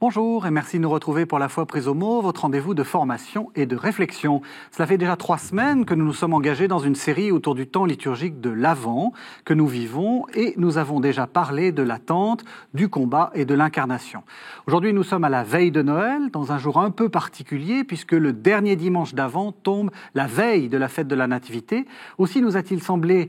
Bonjour et merci de nous retrouver pour La Foi prise au mot, votre rendez-vous de formation et de réflexion. Cela fait déjà 3 semaines que nous nous sommes engagés dans une série autour du temps liturgique de l'Avent que nous vivons et nous avons déjà parlé de l'attente, du combat et de l'incarnation. Aujourd'hui, nous sommes à la veille de Noël, dans un jour un peu particulier puisque le dernier dimanche d'Avent tombe la veille de la fête de la Nativité. Aussi nous a-t-il semblé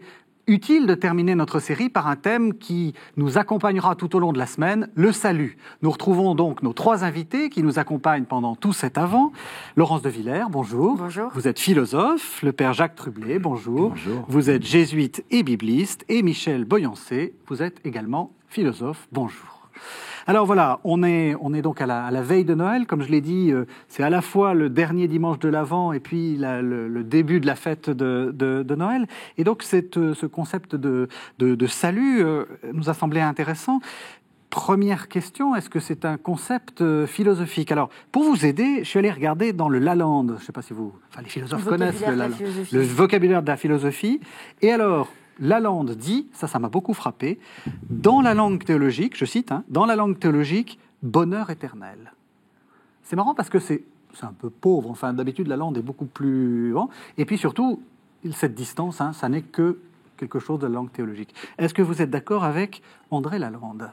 utile de terminer notre série par un thème qui nous accompagnera tout au long de la semaine, le salut. Nous retrouvons donc nos 3 invités qui nous accompagnent pendant tout cet Avent. Laurence de Villers, bonjour. Bonjour. Vous êtes philosophe. Le père Jacques Trublet, bonjour. Bonjour. Vous êtes jésuite et bibliste. Et Michel Boyancé, vous êtes également philosophe. Bonjour. Alors voilà, on est donc à la veille de Noël, comme je l'ai dit, c'est à la fois le dernier dimanche de l'Avent et puis le début de la fête de Noël. Et donc ce concept de salut nous a semblé intéressant. Première question, est-ce que c'est un concept philosophique? Alors, pour vous aider, je suis allé regarder dans le Lalande. Je ne sais pas si les philosophes connaissent le vocabulaire de la philosophie. Et alors, Lalande dit, ça m'a beaucoup frappé, dans la langue théologique, je cite, dans la langue théologique, bonheur éternel. C'est marrant parce que c'est un peu pauvre, enfin d'habitude Lalande est beaucoup plus... Bon. Et puis surtout, cette distance, ça n'est que quelque chose de la langue théologique. Est-ce que vous êtes d'accord avec André Lalande?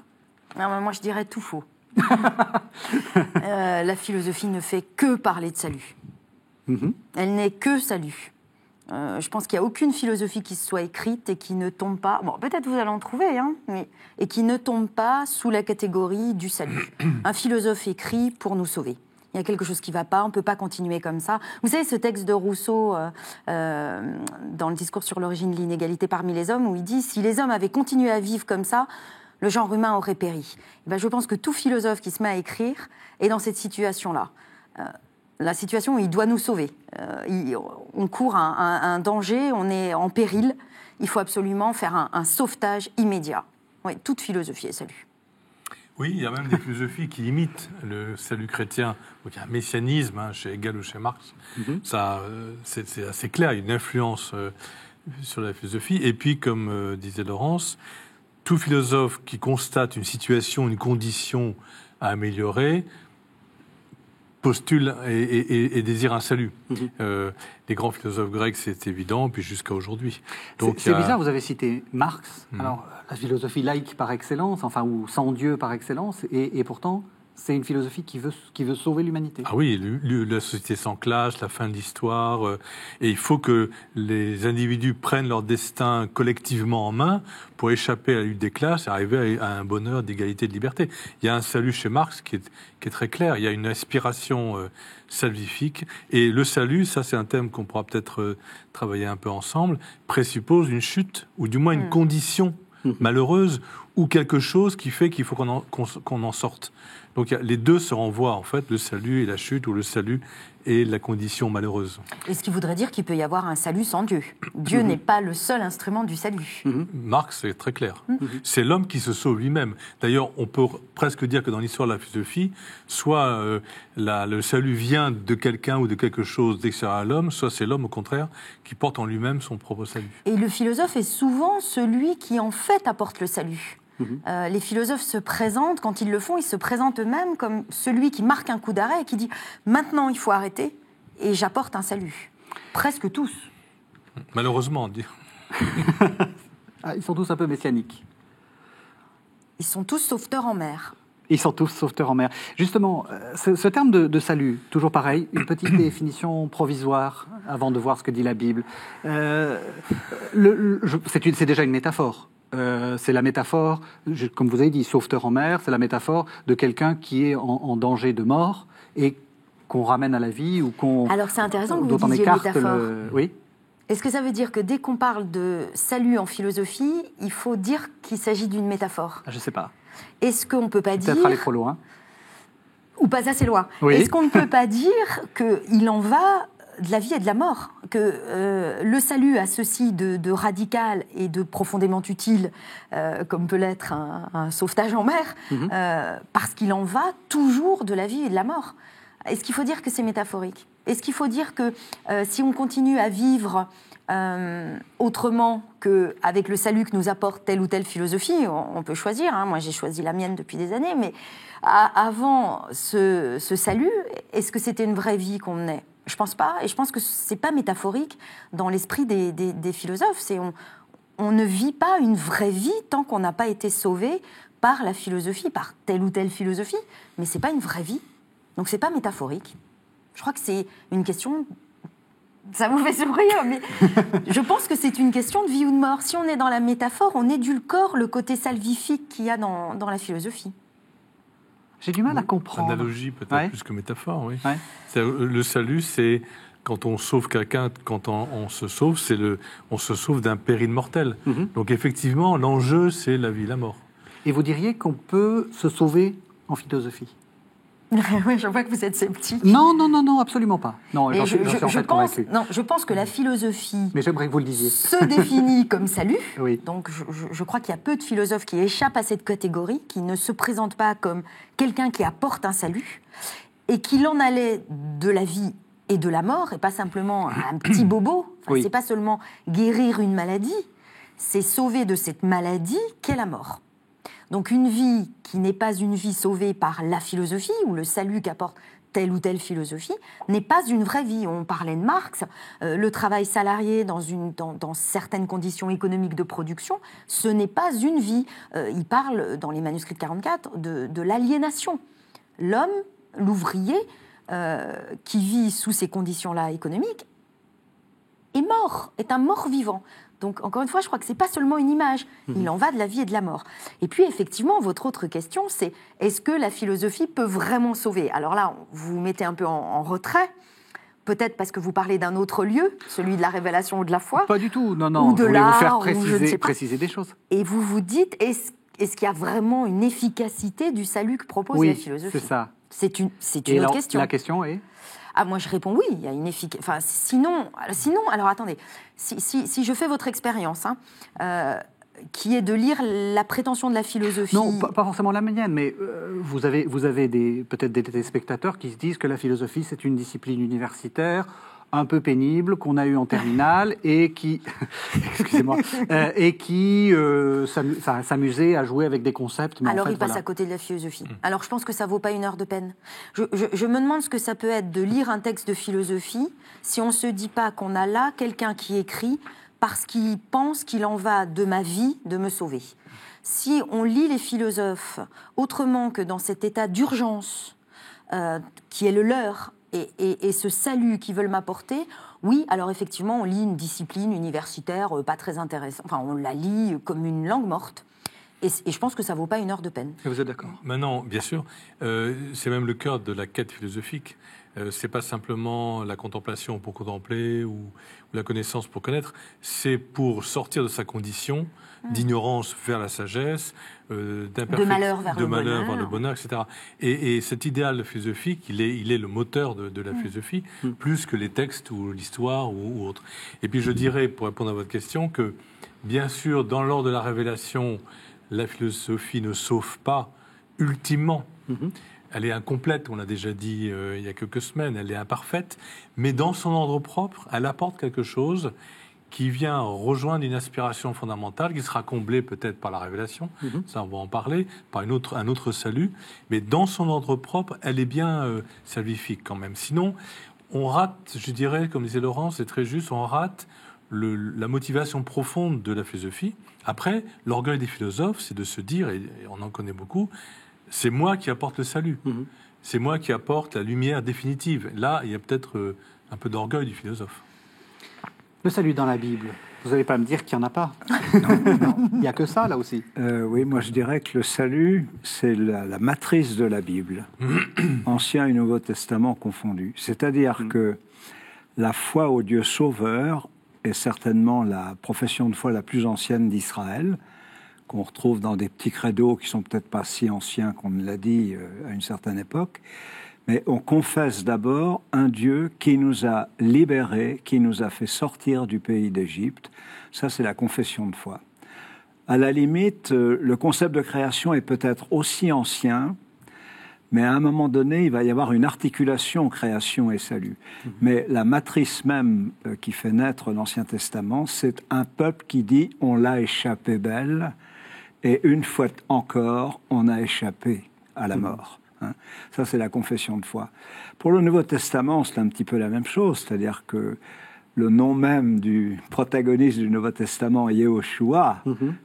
Non, moi je dirais tout faux. La philosophie ne fait que parler de salut. Elle n'est que salut. Je pense qu'il n'y a aucune philosophie qui se soit écrite et qui ne tombe pas, bon peut-être vous allez en trouver, et qui ne tombe pas sous la catégorie du salut. Un philosophe écrit pour nous sauver. Il y a quelque chose qui ne va pas, on ne peut pas continuer comme ça. Vous savez ce texte de Rousseau dans le discours sur l'origine de l'inégalité parmi les hommes, où il dit « Si les hommes avaient continué à vivre comme ça, le genre humain aurait péri ». Je pense que tout philosophe qui se met à écrire est dans cette situation-là. La situation où il doit nous sauver. On court un danger, on est en péril. Il faut absolument faire un sauvetage immédiat. Oui, toute philosophie est salut. Oui, il y a même des philosophies qui imitent le salut chrétien. Donc, il y a un messianisme chez Hegel ou chez Marx. Ça, c'est assez clair, il y a une influence sur la philosophie. Et puis, comme disait Laurence, tout philosophe qui constate une situation, une condition à améliorer, postule et désire un salut. Les grands philosophes grecs, c'est évident, puis jusqu'à aujourd'hui. C'est bizarre, vous avez cité Marx, alors la philosophie laïque par excellence, ou sans Dieu par excellence, et pourtant c'est une philosophie qui veut sauver l'humanité. Ah oui, la société sans classe, la fin de l'histoire, et il faut que les individus prennent leur destin collectivement en main pour échapper à la lutte des classes et arriver à un bonheur d'égalité et de liberté. Il y a un salut chez Marx qui est très clair, il y a une aspiration salvifique, et le salut, ça c'est un thème qu'on pourra peut-être travailler un peu ensemble, présuppose une chute, ou du moins une condition malheureuse, ou quelque chose qui fait qu'il faut qu'on en sorte. Donc les deux se renvoient, en fait, le salut et la chute, ou le salut et la condition malheureuse. Et ce qui voudrait dire qu'il peut y avoir un salut sans Dieu. Dieu n'est pas le seul instrument du salut. Marx, c'est très clair. C'est l'homme qui se sauve lui-même. D'ailleurs, on peut presque dire que dans l'histoire de la philosophie, soit le salut vient de quelqu'un ou de quelque chose d'extérieur à l'homme, soit c'est l'homme, au contraire, qui porte en lui-même son propre salut. Et le philosophe est souvent celui qui, en fait, apporte le salut. Les philosophes se présentent, quand ils le font, ils se présentent eux-mêmes comme celui qui marque un coup d'arrêt et qui dit « Maintenant, il faut arrêter et j'apporte un salut ». Presque tous. Malheureusement, dire. Ils sont tous un peu messianiques. Ils sont tous sauveteurs en mer. Ils sont tous sauveteurs en mer. Justement, ce terme de salut, toujours pareil, une petite définition provisoire avant de voir ce que dit la Bible. C'est déjà une métaphore. C'est la métaphore, comme vous avez dit, sauveteur en mer, c'est la métaphore de quelqu'un qui est en danger de mort et qu'on ramène à la vie ou qu'on... Alors c'est intéressant que vous disiez métaphore. Oui. Est-ce que ça veut dire que dès qu'on parle de salut en philosophie, il faut dire qu'il s'agit d'une métaphore? Je ne sais pas. Est-ce qu'on ne peut pas dire... Peut-être aller trop loin. Ou pas assez loin. Oui. Est-ce qu'on ne peut pas dire qu'il en va de la vie et de la mort, que le salut a ceci de radical et de profondément utile, comme peut l'être un sauvetage en mer, parce qu'il en va toujours de la vie et de la mort. Est-ce qu'il faut dire que c'est métaphorique? Est-ce qu'il faut dire que si on continue à vivre autrement qu'avec le salut que nous apporte telle ou telle philosophie. On peut choisir, hein. Moi j'ai choisi la mienne depuis des années, mais avant ce salut, est-ce que c'était une vraie vie qu'on menait ? Je pense pas, et je pense que c'est pas métaphorique dans l'esprit des philosophes. On ne vit pas une vraie vie tant qu'on n'a pas été sauvé par la philosophie, par telle ou telle philosophie, mais c'est pas une vraie vie. Donc c'est pas métaphorique. Je crois que c'est une question... Ça vous fait sourire, mais je pense que c'est une question de vie ou de mort. Si on est dans la métaphore, on édulcore le côté salvifique qu'il y a dans la philosophie. J'ai du mal à comprendre. Analogie peut-être plus que métaphore, oui. Ouais. Le salut, c'est quand on sauve quelqu'un, quand on se sauve, on se sauve d'un péril mortel. Donc effectivement, l'enjeu, c'est la vie et la mort. Et vous diriez qu'on peut se sauver en philosophie ? Oui, je vois que vous êtes sceptique. Non, absolument pas. Non, je pense que la philosophie mais j'aimerais que vous le disiez. Se définit comme salut. Oui. Donc je crois qu'il y a peu de philosophes qui échappent à cette catégorie, qui ne se présentent pas comme quelqu'un qui apporte un salut, et qu'il en allait de la vie et de la mort, et pas simplement un petit bobo. Enfin, c'est pas seulement guérir une maladie, c'est sauver de cette maladie qu'est la mort. Donc une vie qui n'est pas une vie sauvée par la philosophie ou le salut qu'apporte telle ou telle philosophie n'est pas une vraie vie. On parlait de Marx, le travail salarié dans certaines conditions économiques de production, ce n'est pas une vie. Il parle dans les manuscrits de 44 de l'aliénation. L'homme, l'ouvrier, qui vit sous ces conditions-là économiques, est mort, est un mort-vivant. Donc, encore une fois, je crois que ce n'est pas seulement une image. Il en va de la vie et de la mort. Et puis, effectivement, votre autre question, c'est est-ce que la philosophie peut vraiment sauver ? Alors là, vous vous mettez un peu en retrait, peut-être parce que vous parlez d'un autre lieu, celui de la révélation ou de la foi. Pas du tout, non. Ou de l'art, je voulais vous faire préciser des choses. Et vous vous dites, est-ce qu'il y a vraiment une efficacité du salut que propose la philosophie ? C'est ça. C'est une autre question. La question est ? Ah, moi, je réponds oui, il y a une efficacité. Enfin, sinon, alors attendez, si je fais votre expérience, qui est de lire la prétention de la philosophie... Non, pas forcément la mienne, mais vous avez peut-être des téléspectateurs qui se disent que la philosophie, c'est une discipline universitaire un peu pénible qu'on a eu en terminale et qui, excusez-moi, s'amusait à jouer avec des concepts. Mais alors en fait, il passe à côté de la philosophie. Alors je pense que ça vaut pas une heure de peine. Je me demande ce que ça peut être de lire un texte de philosophie si on se dit pas qu'on a là quelqu'un qui écrit parce qu'il pense qu'il en va de ma vie de me sauver. Si on lit les philosophes autrement que dans cet état d'urgence qui est le leur, et ce salut qu'ils veulent m'apporter, oui, alors effectivement, on lit une discipline universitaire pas très intéressante. Enfin, on la lit comme une langue morte. Et je pense que ça ne vaut pas une heure de peine. Et vous êtes d'accord ? Maintenant, bien sûr, c'est même le cœur de la quête philosophique. C'est pas simplement la contemplation pour contempler ou la connaissance pour connaître. C'est pour sortir de sa condition d'ignorance vers la sagesse, de malheur vers le bonheur, etc. Et cet idéal philosophique, il est le moteur de la philosophie, plus que les textes ou l'histoire ou autre. Et puis je dirais, pour répondre à votre question, que bien sûr, dans l'ordre de la révélation, la philosophie ne sauve pas ultimement. Elle est incomplète, on l'a déjà dit il y a quelques semaines, elle est imparfaite, mais dans son ordre propre, elle apporte quelque chose qui vient rejoindre une aspiration fondamentale qui sera comblée peut-être par la révélation, ça on va en parler, par un autre salut, mais dans son ordre propre, elle est bien salvifique quand même. Sinon, on rate, je dirais, comme disait Laurent, c'est très juste, on rate la motivation profonde de la philosophie. Après, l'orgueil des philosophes, c'est de se dire, et on en connaît beaucoup, c'est moi qui apporte le salut, c'est moi qui apporte la lumière définitive. Là, il y a peut-être un peu d'orgueil du philosophe. Le salut dans la Bible, vous n'allez pas me dire qu'il n'y en a pas. Non. Il n'y a que ça, là aussi. Oui, moi je dirais que le salut, c'est la matrice de la Bible, Ancien et Nouveau Testament confondus. C'est-à-dire que la foi au Dieu sauveur est certainement la profession de foi la plus ancienne d'Israël, qu'on retrouve dans des petits credos qui sont peut-être pas si anciens qu'on ne l'a dit à une certaine époque. Mais on confesse d'abord un Dieu qui nous a libérés, qui nous a fait sortir du pays d'Égypte. Ça, c'est la confession de foi. À la limite, le concept de création est peut-être aussi ancien, Mais à un moment donné, il va y avoir une articulation création et salut. Mais la matrice même qui fait naître l'Ancien Testament, c'est un peuple qui dit « on l'a échappé belle » et une fois encore, on a échappé à la mort. Hein. Ça, c'est la confession de foi. Pour le Nouveau Testament, c'est un petit peu la même chose, c'est-à-dire que le nom même du protagoniste du Nouveau Testament, Yehoshua,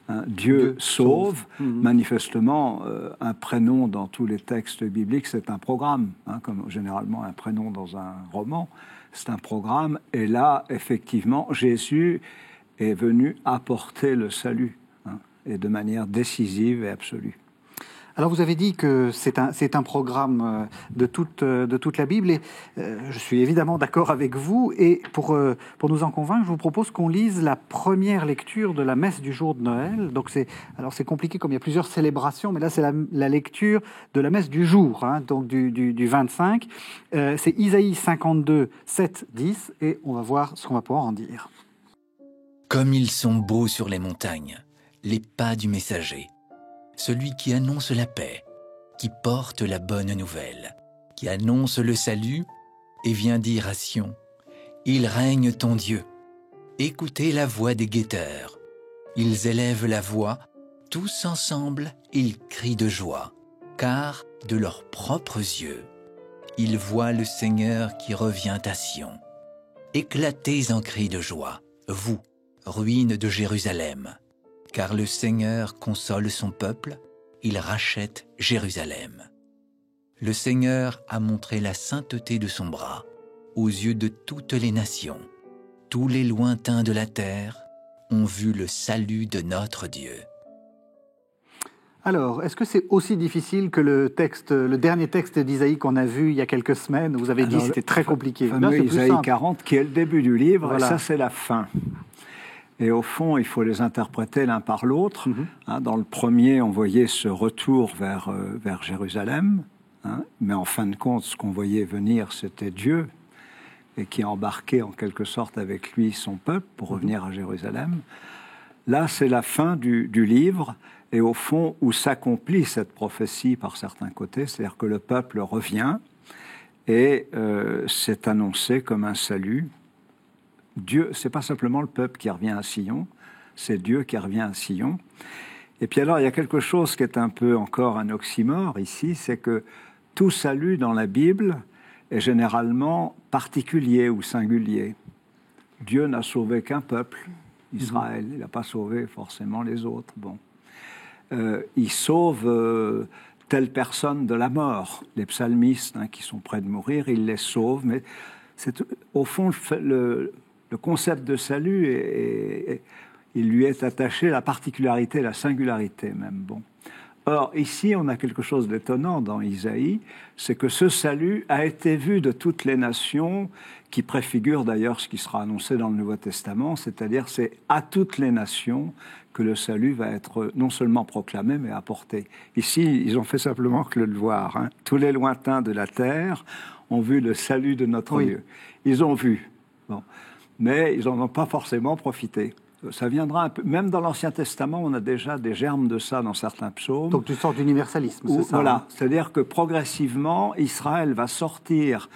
hein, Dieu sauve, manifestement, un prénom dans tous les textes bibliques, c'est un programme, hein, comme généralement un prénom dans un roman, c'est un programme, et là, effectivement, Jésus est venu apporter le salut, hein, et de manière décisive et absolue. Alors vous avez dit que c'est un programme de toute la Bible et je suis évidemment d'accord avec vous et pour nous en convaincre, je vous propose qu'on lise la première lecture de la messe du jour de Noël. Donc c'est compliqué comme il y a plusieurs célébrations, mais là c'est la lecture de la messe du jour, hein, donc du 25. C'est Isaïe 52, 7, 10 et on va voir ce qu'on va pouvoir en dire. Comme ils sont beaux sur les montagnes, les pas du messager. Celui qui annonce la paix, qui porte la bonne nouvelle, qui annonce le salut et vient dire à Sion, « Il règne ton Dieu ». Écoutez la voix des guetteurs. Ils élèvent la voix, tous ensemble, ils crient de joie, car de leurs propres yeux, ils voient le Seigneur qui revient à Sion. Éclatez en cris de joie, vous, ruines de Jérusalem. Car le Seigneur console son peuple, il rachète Jérusalem. Le Seigneur a montré la sainteté de son bras aux yeux de toutes les nations. Tous les lointains de la terre ont vu le salut de notre Dieu. Alors, est-ce que c'est aussi difficile que le dernier texte d'Isaïe qu'on a vu il y a quelques semaines, où vous avez dit que c'était très compliqué? Le fameux Isaïe 40, qui est le début du livre, voilà. Et ça c'est la fin. Et au fond, il faut les interpréter l'un par l'autre. Hein, dans le premier, on voyait ce retour vers Jérusalem. Hein, mais en fin de compte, ce qu'on voyait venir, c'était Dieu, et qui embarquait en quelque sorte avec lui son peuple pour revenir à Jérusalem. Là, c'est la fin du livre, et au fond, où s'accomplit cette prophétie par certains côtés, c'est-à-dire que le peuple revient, et c'est annoncé comme un salut. Dieu, c'est pas simplement le peuple qui revient à Sion, c'est Dieu qui revient à Sion. Et puis alors, il y a quelque chose qui est un peu encore un oxymore ici, c'est que tout salut dans la Bible est généralement particulier ou singulier. Dieu n'a sauvé qu'un peuple, Israël, il n'a pas sauvé forcément les autres. Bon. Il sauve telle personne de la mort. Les psalmistes, hein, qui sont près de mourir, il les sauve, mais c'est, au fond, le concept de salut, il lui est attaché la particularité, la singularité même. Bon. Or, ici, on a quelque chose d'étonnant dans Isaïe, c'est que ce salut a été vu de toutes les nations, qui préfigure d'ailleurs ce qui sera annoncé dans le Nouveau Testament, c'est-à-dire c'est à toutes les nations que le salut va être non seulement proclamé, mais apporté. Ici, ils ont fait simplement que le voir. Hein. Tous les lointains de la terre ont vu le salut de notre Dieu. Ils ont vu. Bon. Mais ils n'en ont pas forcément profité. Ça viendra un peu. Même dans l'Ancien Testament, on a déjà des germes de ça dans certains psaumes. Donc, tu sors d'universalisme, c'est ça? Voilà. C'est-à-dire que progressivement, Israël va sortir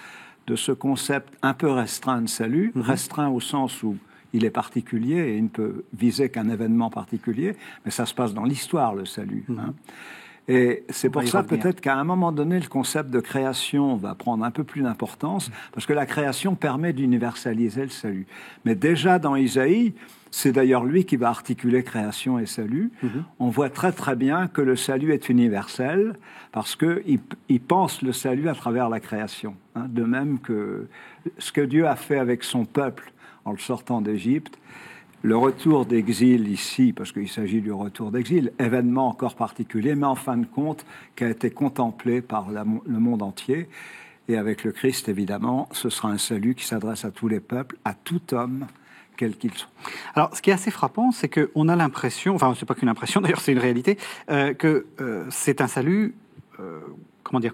de ce concept un peu restreint de salut, restreint au sens où il est particulier et il ne peut viser qu'un événement particulier, mais ça se passe dans l'histoire, le salut. Hein. Et c'est pour ça peut-être qu'à un moment donné, le concept de création va prendre un peu plus d'importance, parce que la création permet d'universaliser le salut. Mais déjà dans Isaïe, c'est d'ailleurs lui qui va articuler création et salut. On voit très très bien que le salut est universel, parce qu'il pense le salut à travers la création. Hein, de même que ce que Dieu a fait avec son peuple en le sortant d'Égypte, le retour d'exil ici, parce qu'il s'agit du retour d'exil, événement encore particulier, mais en fin de compte, qui a été contemplé par le monde entier. Et avec le Christ, évidemment, ce sera un salut qui s'adresse à tous les peuples, à tout homme, quel qu'il soit. Alors, ce qui est assez frappant, c'est qu'on a l'impression, enfin, c'est pas qu'une impression, d'ailleurs, c'est une réalité, que c'est un salut,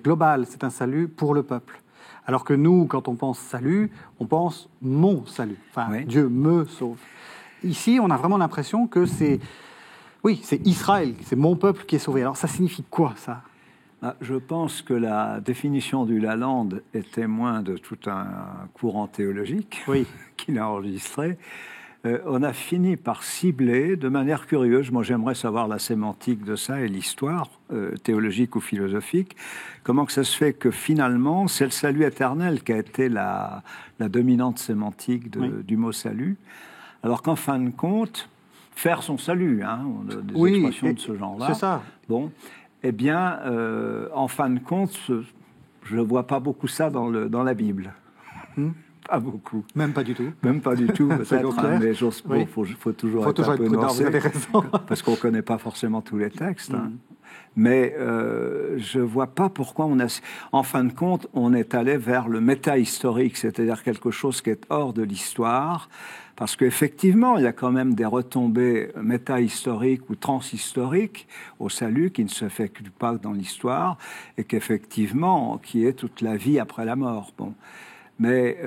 global, c'est un salut pour le peuple. Alors que nous, quand on pense salut, on pense mon salut. Enfin, oui. Dieu me sauve. Ici, on a vraiment l'impression que c'est Israël, c'est mon peuple qui est sauvé. Alors, ça signifie quoi, ça? Je pense que la définition du Lalande est témoin de tout un courant théologique qu'il a enregistré. On a fini par cibler de manière curieuse, moi j'aimerais savoir la sémantique de ça et l'histoire théologique ou philosophique, comment que ça se fait que finalement c'est le salut éternel qui a été la dominante sémantique du mot salut, alors qu'en fin de compte, faire son salut, des expressions de ce genre-là. C'est ça. Bon, eh bien, en fin de compte, je ne vois pas beaucoup ça dans la Bible. Pas beaucoup. Même pas du tout. Même pas du tout, peut-être, mais il faut toujours être un peu nuancé, parce qu'on ne connaît pas forcément tous les textes. Mais je ne vois pas pourquoi en fin de compte, on est allé vers le méta-historique, c'est-à-dire quelque chose qui est hors de l'histoire, parce qu'effectivement, il y a quand même des retombées méta-historiques ou transhistoriques au salut qui ne se effectuent pas dans l'histoire, et qu'effectivement, qui est toute la vie après la mort. Bon. Mais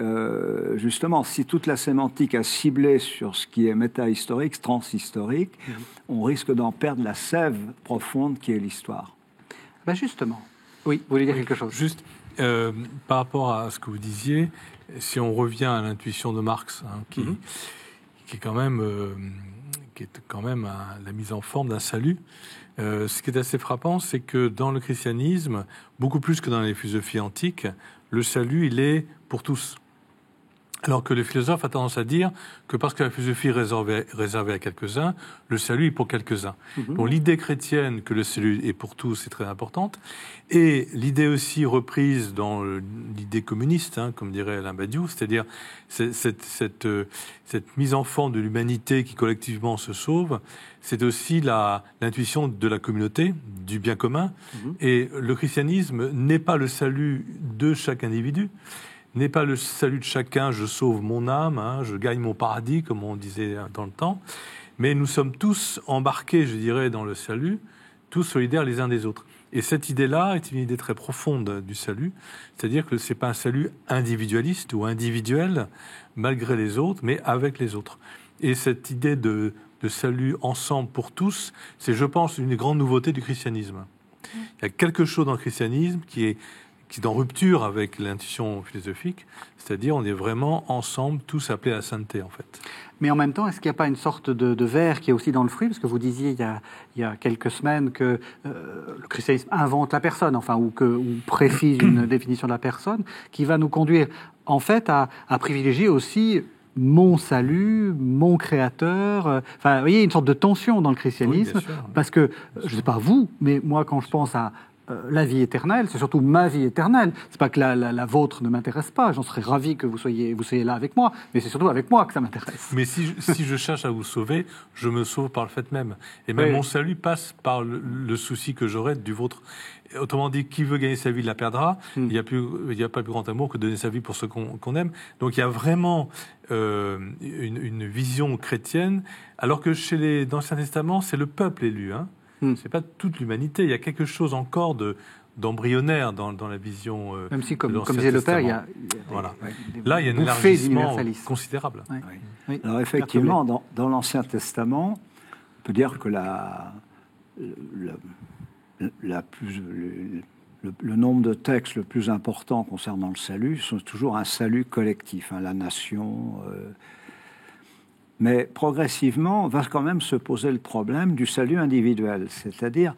justement, si toute la sémantique a ciblé sur ce qui est métahistorique, transhistorique, on risque d'en perdre la sève profonde qui est l'histoire. Ben justement. Oui, vous voulez dire quelque chose? Juste, par rapport à ce que vous disiez, si on revient à l'intuition de Marx, qui est quand même la mise en forme d'un salut, ce qui est assez frappant, c'est que dans le christianisme, beaucoup plus que dans les philosophies antiques, le salut, il est pour tous. Alors que le philosophe a tendance à dire que parce que la philosophie est réservée à quelques-uns, le salut est pour quelques-uns. Donc l'idée chrétienne que le salut est pour tous est très importante. Et l'idée aussi reprise dans l'idée communiste, comme dirait Alain Badiou, c'est-à-dire cette mise en forme de l'humanité qui collectivement se sauve, c'est aussi l'intuition de la communauté, du bien commun. Et le christianisme n'est pas le salut de chaque individu, n'est pas le salut de chacun, je sauve mon âme, je gagne mon paradis, comme on disait dans le temps, mais nous sommes tous embarqués, je dirais, dans le salut, tous solidaires les uns des autres. Et cette idée-là est une idée très profonde du salut, c'est-à-dire que ce n'est pas un salut individualiste ou individuel, malgré les autres, mais avec les autres. Et cette idée de salut ensemble pour tous, c'est, je pense, une des grandes nouveautés du christianisme. Il y a quelque chose dans le christianisme qui est en rupture avec l'intuition philosophique, c'est-à-dire on est vraiment ensemble, tous appelés à la sainteté, en fait. Mais en même temps, est-ce qu'il n'y a pas une sorte de verre qui est aussi dans le fruit? Parce que vous disiez il y a quelques semaines que le christianisme invente la personne, ou précise une définition de la personne, qui va nous conduire, en fait, à privilégier aussi mon salut, mon créateur. Vous voyez, une sorte de tension dans le christianisme, parce que, je ne sais pas vous, mais moi, quand je pense à la vie éternelle, c'est surtout ma vie éternelle. C'est pas que la vôtre ne m'intéresse pas. J'en serais ravi que vous soyez là avec moi, mais c'est surtout avec moi que ça m'intéresse. Mais si je cherche à vous sauver, je me sauve par le fait même. Et même mon salut passe par le souci que j'aurai du vôtre. Autrement dit, qui veut gagner sa vie la perdra. Il n'y a pas plus grand amour que de donner sa vie pour ceux qu'on aime. Donc il y a vraiment une vision chrétienne, alors que dans l'Ancien Testament, c'est le peuple élu, c'est pas toute l'humanité. Il y a quelque chose encore d'embryonnaire dans la vision. Même si, comme disait le Père, il y a là, il y a un élargissement considérable. Oui. Alors effectivement, dans l'Ancien Testament, on peut dire que le nombre de textes le plus important concernant le salut sont toujours un salut collectif, la nation. Mais progressivement, on va quand même se poser le problème du salut individuel. C'est-à-dire,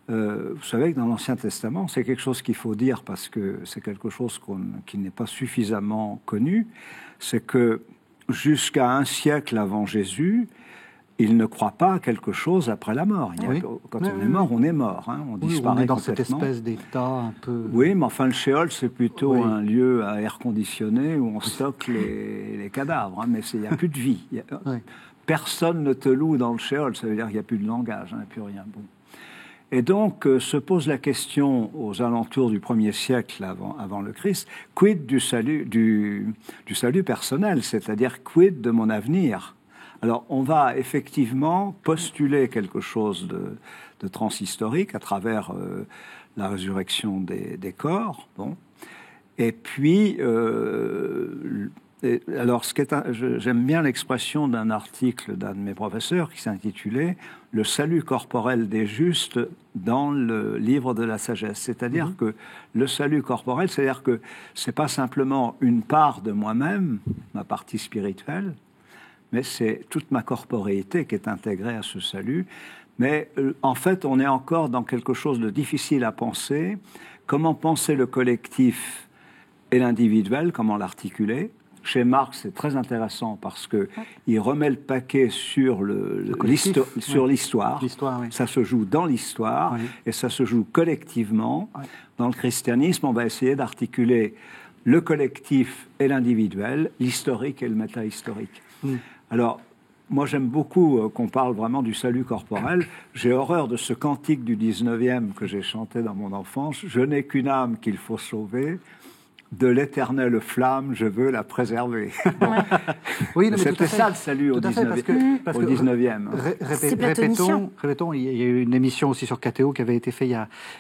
vous savez que dans l'Ancien Testament, c'est quelque chose qu'il faut dire parce que c'est quelque chose qui n'est pas suffisamment connu, c'est que jusqu'à un siècle avant Jésus, il ne croit pas à quelque chose après la mort. Quand on est mort, on est mort. On disparaît on est dans complètement. cette espèce d'état un peu... Oui, mais enfin, le Sheol, c'est plutôt un lieu à air conditionné où on stocke les cadavres. Mais il n'y a plus de vie. Personne ne te loue dans le Sheol. Ça veut dire qu'il n'y a plus de langage, il n'y a plus rien. Bon. Et donc, se pose la question aux alentours du 1er siècle avant le Christ, quid du salut personnel, c'est-à-dire quid de mon avenir? Alors, on va effectivement postuler quelque chose de transhistorique à travers la résurrection des corps. Bon. Et puis, Et alors, j'aime bien l'expression d'un article d'un de mes professeurs qui s'intitulait « Le salut corporel des justes dans le livre de la sagesse ». C'est-à-dire que le salut corporel, c'est-à-dire que c'est pas simplement une part de moi-même, ma partie spirituelle, mais c'est toute ma corporéité qui est intégrée à ce salut. Mais en fait, on est encore dans quelque chose de difficile à penser. Comment penser le collectif et l'individuel, comment l'articuler ? Chez Marx, c'est très intéressant parce qu'il remet le paquet sur l'histoire. L'histoire, oui. Ça se joue dans l'histoire et ça se joue collectivement. Dans le christianisme, on va essayer d'articuler le collectif et l'individuel, l'historique et le métahistorique. Alors, moi, j'aime beaucoup qu'on parle vraiment du salut corporel. J'ai horreur de ce cantique du 19e que j'ai chanté dans mon enfance. « Je n'ai qu'une âme qu'il faut sauver. De l'éternelle flamme, je veux la préserver. » Oui, c'était ça le salut au 19e. Répétons, il y a eu une émission aussi sur KTO qui avait été faite il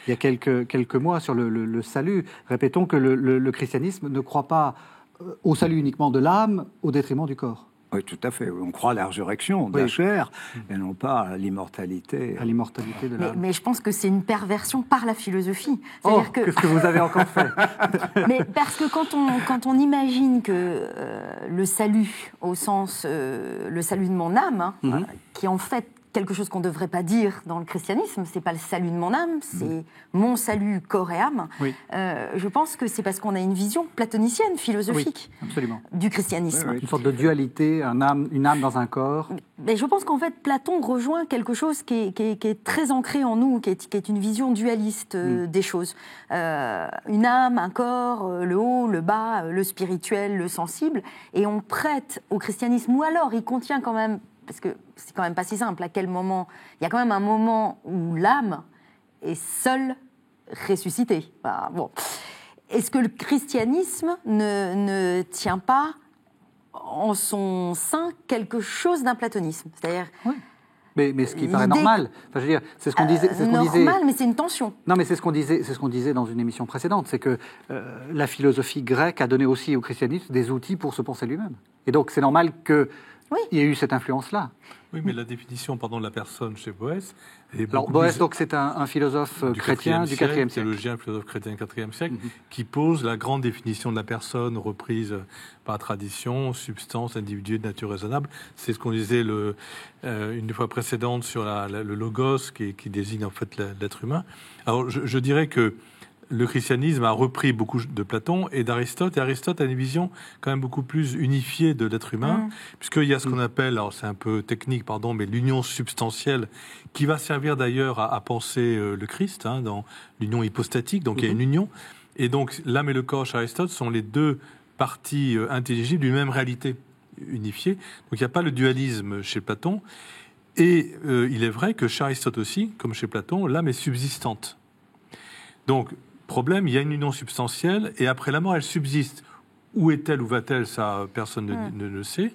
y a quelques mois sur le salut. Répétons que le christianisme ne croit pas au salut uniquement de l'âme au détriment du corps. Oui, tout à fait. On croit à la résurrection de la chair et non pas à l'immortalité. À l'immortalité de l'âme. Mais je pense que c'est une perversion par la philosophie. Qu'est-ce que vous avez encore fait? Mais parce que quand on imagine que le salut, au sens le salut de mon âme, qui est en fait quelque chose qu'on ne devrait pas dire dans le christianisme, c'est pas le salut de mon âme, c'est mon salut corps et âme. Oui. Je pense que c'est parce qu'on a une vision platonicienne, philosophique, du christianisme. Une sorte de dualité, une âme dans un corps. Mais je pense qu'en fait, Platon rejoint quelque chose qui est très ancré en nous, qui est une vision dualiste des choses. Une âme, un corps, le haut, le bas, le spirituel, le sensible, et on prête au christianisme, ou alors il contient quand même, parce que c'est quand même pas si simple, à quel moment... Il y a quand même un moment où l'âme est seule ressuscitée. Bah, bon. Est-ce que le christianisme ne tient pas en son sein quelque chose d'un platonisme? C'est-à-dire... Oui. Mais ce qui paraît normal. Enfin, je veux dire, c'est ce qu'on disait. Normal, mais c'est une tension. Non, mais c'est ce qu'on disait dans une émission précédente, c'est que la philosophie grecque a donné aussi au christianisme des outils pour se penser lui-même. Et donc, c'est normal que il y ait eu cette influence-là. Oui, mais la définition, de la personne chez Boès... Alors, Boès, donc, c'est un philosophe chrétien du IVe siècle. Théologien, philosophe chrétien du IVe siècle, qui pose la grande définition de la personne reprise par tradition, substance, individu de nature raisonnable. C'est ce qu'on disait une fois précédente sur le logos, qui désigne en fait l'être humain. Alors, je dirais que le christianisme a repris beaucoup de Platon et d'Aristote, et Aristote a une vision quand même beaucoup plus unifiée de l'être humain, puisqu'il y a ce qu'on appelle, alors c'est un peu technique, mais l'union substantielle, qui va servir d'ailleurs à penser le Christ, dans l'union hypostatique, donc il y a une union, et donc l'âme et le corps chez Aristote sont les deux parties intelligibles d'une même réalité unifiée, donc il n'y a pas le dualisme chez Platon, et il est vrai que chez Aristote aussi, comme chez Platon, l'âme est subsistante. Donc, problème, il y a une union substantielle et après la mort, elle subsiste. Où est-elle, où va-t-elle, ça, personne ne le sait.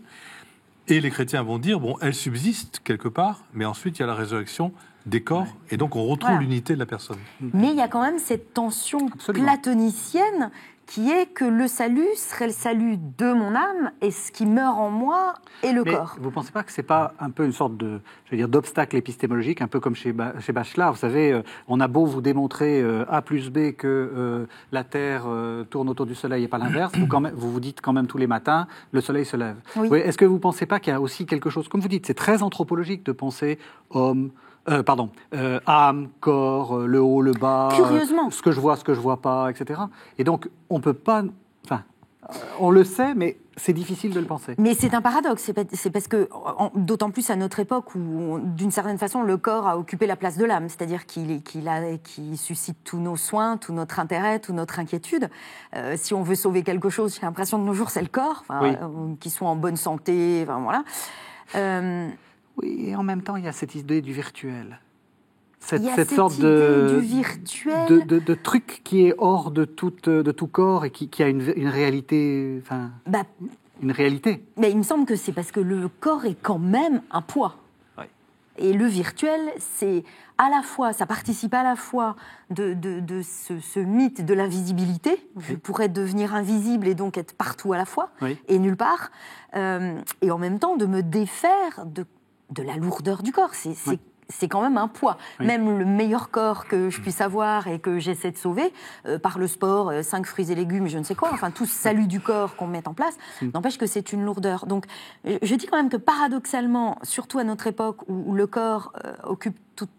Et les chrétiens vont dire, elle subsiste quelque part, mais ensuite il y a la résurrection des corps et donc on retrouve l'unité de la personne. Mais il y a quand même cette tension platonicienne qui est que le salut serait le salut de mon âme et ce qui meurt en moi est le corps. Vous ne pensez pas que ce n'est pas un peu une sorte d'obstacle épistémologique, un peu comme chez Bachelard? Vous savez, on a beau vous démontrer A plus B que la Terre tourne autour du Soleil et pas l'inverse, vous vous dites quand même tous les matins, le Soleil se lève. Oui. Est-ce que vous ne pensez pas qu'il y a aussi quelque chose, comme vous dites, c'est très anthropologique de penser homme, âme, corps, le haut, le bas, ce que je vois pas, etc. Et donc, on peut pas... on le sait, mais c'est difficile de le penser. Mais c'est un paradoxe, c'est parce que, d'autant plus à notre époque où, d'une certaine façon, le corps a occupé la place de l'âme, c'est-à-dire qu'il suscite tous nos soins, tout notre intérêt, toute notre inquiétude. Si on veut sauver quelque chose, j'ai l'impression de nos jours, c'est le corps, qu'il soit en bonne santé, voilà. Oui, et en même temps, il y a cette idée du virtuel. Cette sorte du virtuel. De truc qui est hors de tout corps et qui a une réalité... une réalité. Mais il me semble que c'est parce que le corps est quand même un poids. Oui. Et le virtuel, c'est à la fois, ça participe à la fois de ce mythe de l'invisibilité. Je pourrais devenir invisible et donc être partout à la fois et nulle part. Et en même temps, de me défaire de la lourdeur du corps. C'est quand même un poids. Oui. Même le meilleur corps que je puisse avoir et que j'essaie de sauver, par le sport, 5 fruits et légumes, je ne sais quoi, enfin tout ce salut du corps qu'on met en place, n'empêche que c'est une lourdeur. Donc je dis quand même que paradoxalement, surtout à notre époque où le corps occupe tout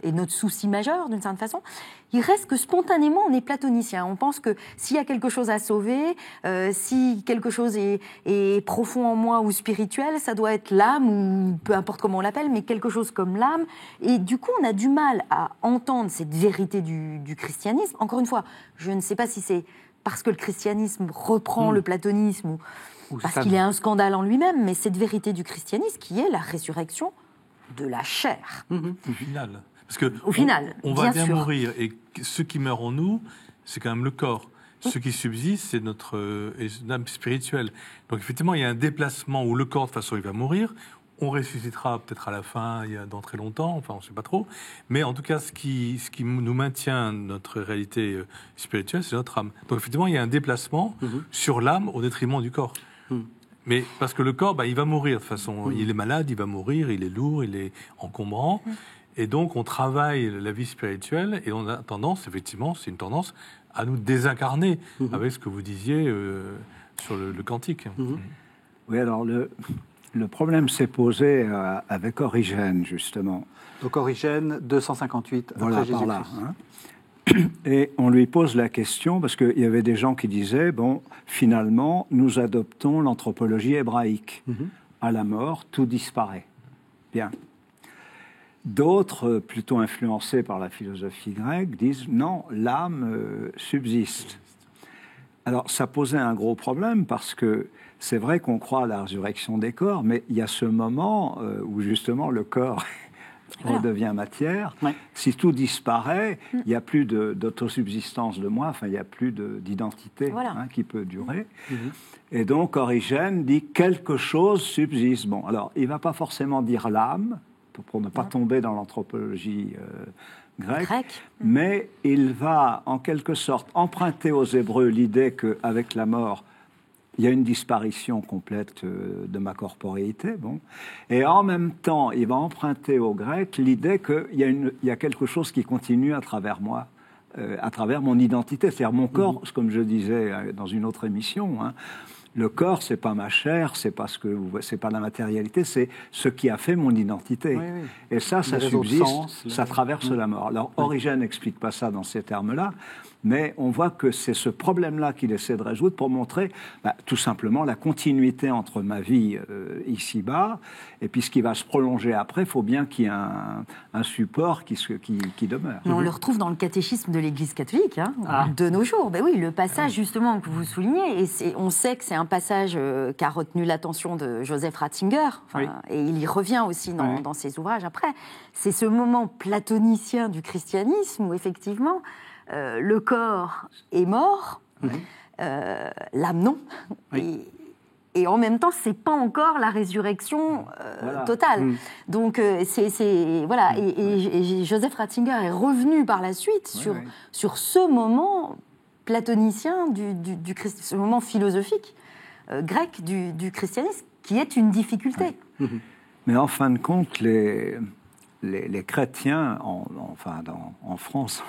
et notre souci majeur d'une certaine façon, il reste que spontanément on est platonicien. On pense que s'il y a quelque chose à sauver, si quelque chose est profond en moi ou spirituel, ça doit être l'âme ou peu importe comment on l'appelle, mais quelque chose comme l'âme. Et du coup on a du mal à entendre cette vérité du christianisme. Encore une fois, je ne sais pas si c'est parce que le christianisme reprend le platonisme ou parce qu'il y a un scandale en lui-même, mais cette vérité du christianisme qui est la résurrection de la chair. Au final. Parce que au final, on va bien mourir, et ce qui meurt en nous, c'est quand même le corps. Ce qui subsiste, c'est notre âme spirituelle. Donc effectivement, il y a un déplacement où le corps, de toute façon, il va mourir. On ressuscitera peut-être à la fin, dans très longtemps, enfin on ne sait pas trop. Mais en tout cas, ce qui nous maintient notre réalité spirituelle, c'est notre âme. Donc effectivement, il y a un déplacement sur l'âme au détriment du corps. Mais parce que le corps, il va mourir de toute façon. Il est malade, il va mourir, il est lourd, il est encombrant. Et donc, on travaille la vie spirituelle et on a tendance, effectivement, c'est une tendance à nous désincarner avec ce que vous disiez sur le cantique. Oui, alors le problème s'est posé avec Origène, justement. Donc Origène, 258 voilà, après Jésus-Christ. Par là, hein. Et on lui pose la question, parce qu'il y avait des gens qui disaient, bon, finalement, nous adoptons l'anthropologie hébraïque. À la mort, tout disparaît. Bien. D'autres, plutôt influencés par la philosophie grecque, disent non, l'âme subsiste. Alors, ça posait un gros problème parce que c'est vrai qu'on croit à la résurrection des corps, mais il y a ce moment où justement le corps redevient matière. Ouais. Si tout disparaît, il n'y a plus d'autosubsistance de moi, enfin, il n'y a plus d'identité qui peut durer. Et donc, Origène dit quelque chose subsiste. Bon, alors, il ne va pas forcément dire l'âme, pour ne pas tomber dans l'anthropologie grecque, mais il va en quelque sorte emprunter aux Hébreux l'idée qu'avec la mort, il y a une disparition complète de ma corporéité, et en même temps, il va emprunter aux Grecs l'idée qu'il y a quelque chose qui continue à travers moi, à travers mon identité, c'est-à-dire mon corps, comme je disais dans une autre émission, le corps, c'est pas ma chair, c'est pas la matérialité, c'est ce qui a fait mon identité. Oui, oui. Et ça subsiste, ça traverse la mort. Alors, Origène n'explique pas ça dans ces termes-là, mais on voit que c'est ce problème-là qu'il essaie de résoudre pour montrer tout simplement la continuité entre ma vie ici-bas et puis ce qui va se prolonger après. Il faut bien qu'il y ait un support qui demeure. Mais on le retrouve dans le catéchisme de l'Église catholique de nos jours. Ben oui, le passage justement que vous soulignez, et on sait que c'est un passage qui a retenu l'attention de Joseph Ratzinger, et il y revient aussi dans ses ouvrages après. C'est ce moment platonicien du christianisme où effectivement le corps est mort, l'âme non, et en même temps c'est pas encore la résurrection totale. Donc voilà, et Joseph Ratzinger est revenu par la suite sur ce moment platonicien ce moment philosophique grec du christianisme qui est une difficulté. Mais en fin de compte, les chrétiens, en France,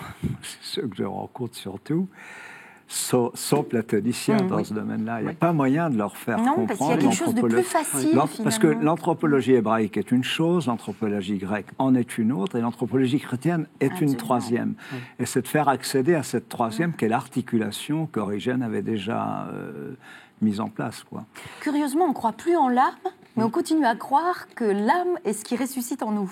ceux que je rencontre surtout, sont platoniciens dans ce domaine-là. Il n'y a pas moyen de leur faire comprendre. Non, parce qu'il y a quelque chose de plus facile, finalement. Parce que l'anthropologie hébraïque est une chose, l'anthropologie grecque en est une autre, et l'anthropologie chrétienne est une troisième. Et c'est de faire accéder à cette troisième qu'est l'articulation qu'Origène avait déjà mise en place. Curieusement, on ne croit plus en l'âme, mais on continue à croire que l'âme est ce qui ressuscite en nous.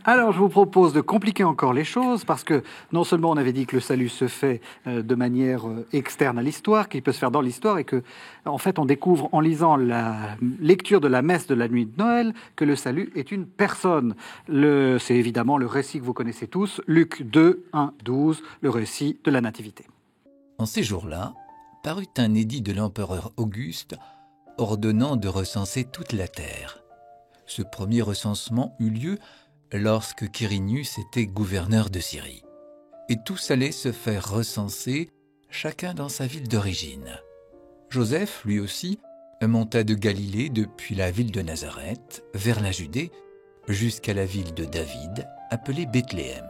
Alors, je vous propose de compliquer encore les choses, parce que non seulement on avait dit que le salut se fait de manière externe à l'histoire, qu'il peut se faire dans l'histoire, et que, en fait, on découvre en lisant la lecture de la messe de la nuit de Noël que le salut est une personne. C'est évidemment le récit que vous connaissez tous, Luc 2, 1, 12, le récit de la Nativité. En ces jours-là, parut un édit de l'empereur Auguste ordonnant de recenser toute la terre. Ce premier recensement eut lieu lorsque Quirinius était gouverneur de Syrie. Et tous allaient se faire recenser, chacun dans sa ville d'origine. Joseph, lui aussi, monta de Galilée depuis la ville de Nazareth vers la Judée jusqu'à la ville de David, appelée Bethléem.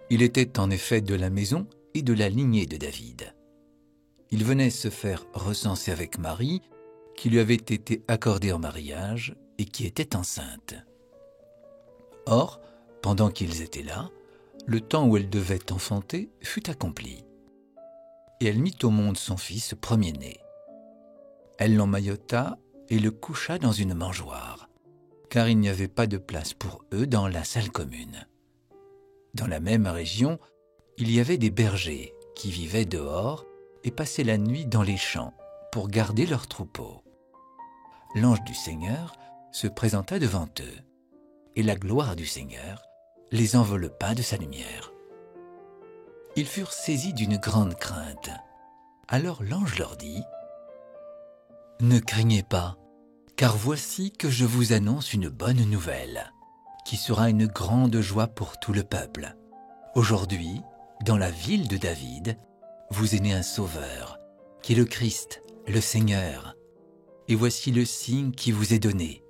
Il était en effet de la maison et de la lignée de David. Il venait se faire recenser avec Marie, qui lui avait été accordée en mariage et qui était enceinte. Or, pendant qu'ils étaient là, le temps où elle devait enfanter fut accompli. Et elle mit au monde son fils premier-né. Elle l'emmaillota et le coucha dans une mangeoire, car il n'y avait pas de place pour eux dans la salle commune. Dans la même région, il y avait des bergers qui vivaient dehors et passaient la nuit dans les champs pour garder leurs troupeaux. L'ange du Seigneur se présenta devant eux, et la gloire du Seigneur les enveloppa de sa lumière. Ils furent saisis d'une grande crainte. Alors l'ange leur dit : « Ne craignez pas, car voici que je vous annonce une bonne nouvelle, qui sera une grande joie pour tout le peuple. Aujourd'hui, dans la ville de David, vous est né un sauveur, qui est le Christ, le Seigneur. Et voici le signe qui vous est donné.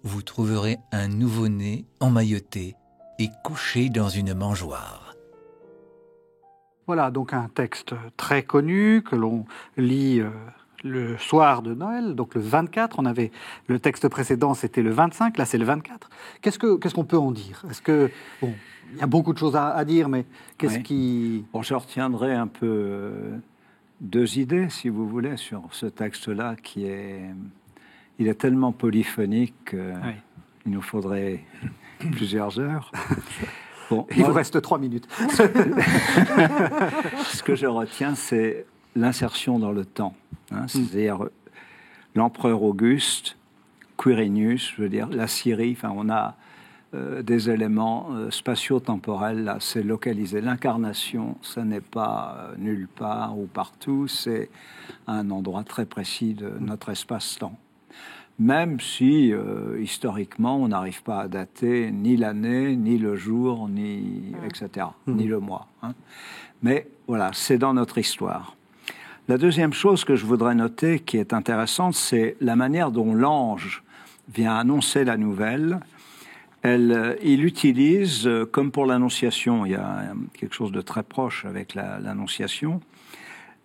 Vous trouverez un nouveau-né emmailloté et couché dans une mangeoire. » Voilà donc un texte très connu que l'on lit le soir de Noël, donc le 24. On avait le texte précédent, c'était le 25. Là, c'est le 24. Qu'est-ce qu'on peut en dire ? Est-ce que bon, il y a beaucoup de choses à dire, mais qu'est-ce qui... Bon, je retiendrai un peu deux idées, si vous voulez, sur ce texte-là qui est... Il est tellement polyphonique qu'il nous faudrait plusieurs heures. Bon, il vous reste 3 minutes. Ce que je retiens, c'est l'insertion dans le temps. C'est-à-dire l'empereur Auguste, Quirinius, je veux dire, la Syrie, enfin, on a des éléments spatio-temporels, là, c'est localisé. L'incarnation, ce n'est pas nulle part ou partout, c'est un endroit très précis de notre espace-temps. Même si, historiquement, on n'arrive pas à dater ni l'année, ni le jour, ni etc., ni le mois. Mais voilà, c'est dans notre histoire. La deuxième chose que je voudrais noter, qui est intéressante, c'est la manière dont l'ange vient annoncer la nouvelle. Il utilise, comme pour l'Annonciation, il y a quelque chose de très proche avec l'Annonciation,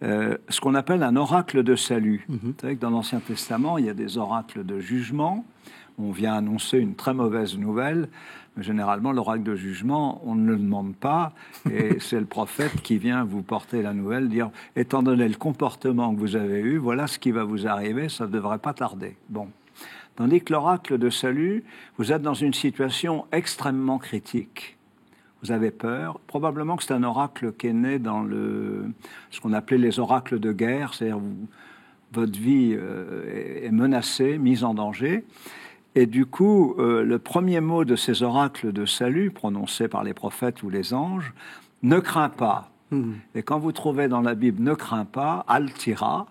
ce qu'on appelle un oracle de salut. Vous savez que dans l'Ancien Testament, il y a des oracles de jugement. On vient annoncer une très mauvaise nouvelle, mais généralement, l'oracle de jugement, on ne le demande pas, et c'est le prophète qui vient vous porter la nouvelle, dire, étant donné le comportement que vous avez eu, voilà ce qui va vous arriver, ça ne devrait pas tarder. Bon. Tandis que l'oracle de salut, vous êtes dans une situation extrêmement critique. Vous avez peur. Probablement que c'est un oracle qui est né dans ce qu'on appelait les oracles de guerre, c'est-à-dire votre vie est menacée, mise en danger. Et du coup, le premier mot de ces oracles de salut, prononcés par les prophètes ou les anges, ne crains pas. Et quand vous trouvez dans la Bible « ne crains pas »,« altira »,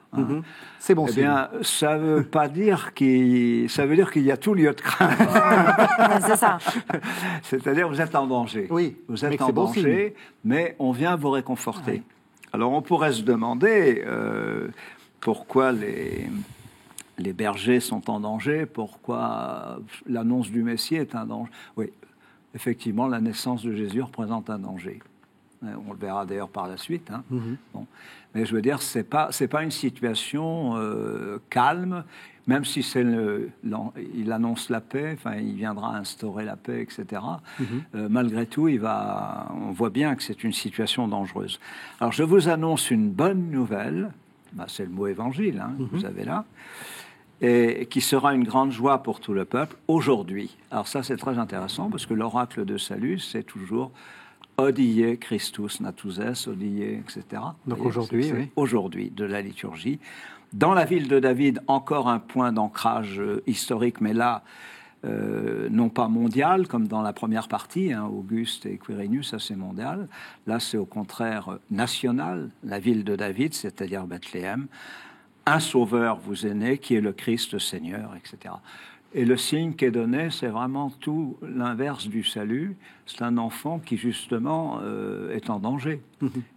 c'est bon, eh bien, ça veut pas dire ça veut dire qu'il y a tout lieu de crainte. C'est ça. C'est-à-dire vous êtes en danger. Oui, vous êtes en danger, mais on vient vous réconforter. Oui. Alors on pourrait se demander pourquoi les bergers sont en danger, pourquoi l'annonce du Messie est un danger. Oui, effectivement, la naissance de Jésus représente un danger. On le verra d'ailleurs par la suite. Bon. Mais je veux dire, c'est pas une situation calme, même si il annonce la paix, enfin, il viendra instaurer la paix, etc. Malgré tout, on voit bien que c'est une situation dangereuse. Alors, je vous annonce une bonne nouvelle, c'est le mot évangile, que vous avez là, et qui sera une grande joie pour tout le peuple aujourd'hui. Alors ça, c'est très intéressant, parce que l'oracle de salut, c'est toujours... Odie Christus natus, odie, etc. Donc aujourd'hui, oui. Aujourd'hui, de la liturgie. Dans la ville de David, encore un point d'ancrage historique, mais là, non pas mondial, comme dans la première partie, Auguste et Quirinius, ça c'est mondial. Là, c'est au contraire national, la ville de David, c'est-à-dire Bethléem. Un sauveur vous est né, qui est le Christ, le Seigneur, etc. Et le signe qui est donné, c'est vraiment tout l'inverse du salut. C'est un enfant qui, justement, est en danger,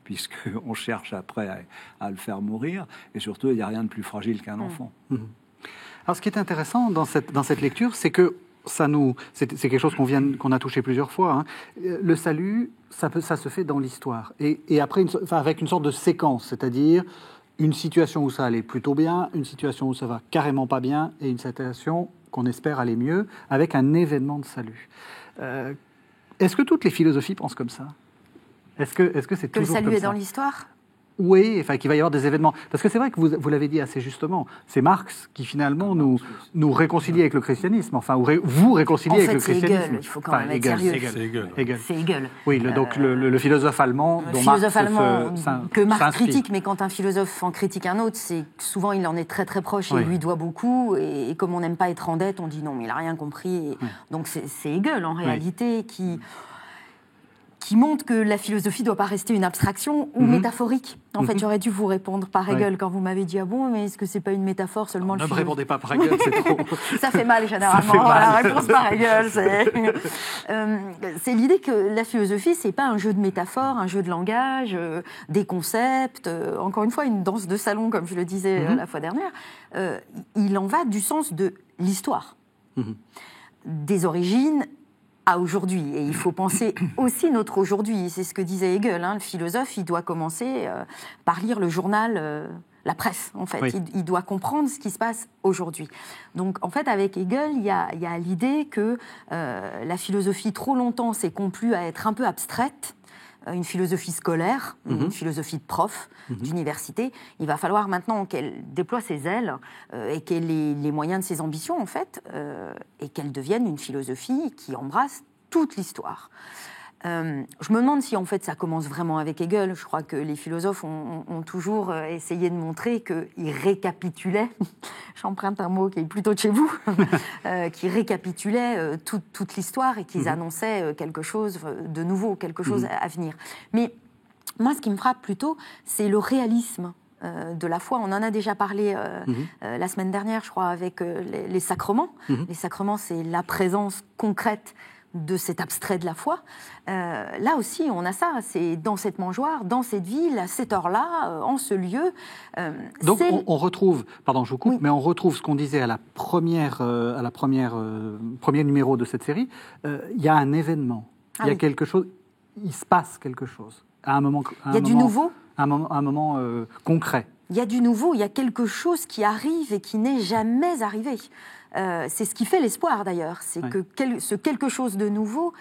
puisqu'on cherche après à le faire mourir. Et surtout, il n'y a rien de plus fragile qu'un enfant. Alors, ce qui est intéressant dans cette lecture, c'est que c'est quelque chose qu'on a touché plusieurs fois. Hein. Le salut, ça se fait dans l'histoire. Et après, avec une sorte de séquence, c'est-à-dire une situation où ça allait plutôt bien, une situation où ça va carrément pas bien, et une situation qu'on espère aller mieux, avec un événement de salut. Est-ce que toutes les philosophies pensent comme ça ? Est-ce que c'est toujours comme ça ? Que le salut est dans l'histoire ? Oui, enfin qu'il va y avoir des événements. Parce que c'est vrai que vous l'avez dit assez justement, c'est Marx qui finalement nous réconcilie avec le christianisme, enfin vous réconciliez avec le christianisme. Hegel, il faut quand même être sérieux. C'est Hegel. Oui, donc le philosophe allemand dont Marx que Marx critique, mais quand un philosophe en critique un autre, c'est souvent il en est très très proche et il lui doit beaucoup, et comme on n'aime pas être en dette, on dit non, mais il n'a rien compris. Donc c'est Hegel en réalité qui montre que la philosophie ne doit pas rester une abstraction ou métaphorique. En fait, j'aurais dû vous répondre par Hegel quand vous m'avez dit « Ah bon, mais est-ce que c'est pas une métaphore seulement ?» Ne me répondez pas par Hegel, c'est trop... Ça fait mal, généralement. La réponse par Hegel, c'est l'idée que la philosophie, c'est pas un jeu de métaphores, un jeu de langage, des concepts, encore une fois, une danse de salon, comme je le disais la fois dernière. Il en va du sens de l'histoire, des origines à aujourd'hui. Et il faut penser aussi notre aujourd'hui. C'est ce que disait Hegel. Le philosophe, il doit commencer par lire le journal, la presse, en fait. Il doit comprendre ce qui se passe aujourd'hui. Donc, en fait, avec Hegel, il y a l'idée que la philosophie, trop longtemps, s'est complue à être un peu abstraite, une philosophie scolaire, une philosophie de prof, d'université. Il va falloir maintenant qu'elle déploie ses ailes et qu'elle ait les moyens de ses ambitions, en fait, et qu'elle devienne une philosophie qui embrasse toute l'histoire. Je me demande si, en fait, ça commence vraiment avec Hegel. Je crois que les philosophes ont toujours essayé de montrer qu'ils récapitulaient, j'emprunte un mot qui est plutôt de chez vous, qui récapitulaient toute l'histoire et qu'ils annonçaient quelque chose de nouveau, quelque chose à venir. Mais moi, ce qui me frappe plutôt, c'est le réalisme de la foi. On en a déjà parlé la semaine dernière, je crois, avec les sacrements. Les sacrements, c'est la présence concrète de cet abstrait de la foi. Là aussi, on a ça. C'est dans cette mangeoire, dans cette ville, à cette heure-là, en ce lieu. Donc, on retrouve, pardon, je vous coupe, mais on retrouve ce qu'on disait à la premier numéro de cette série. Il y a un événement. Il y a quelque chose. Il se passe quelque chose. À un moment. Il y a du nouveau. Un moment concret. Il y a du nouveau. Il y a quelque chose qui arrive et qui n'est jamais arrivé. C'est ce qui fait l'espoir, d'ailleurs. C'est que ce quelque chose de nouveau,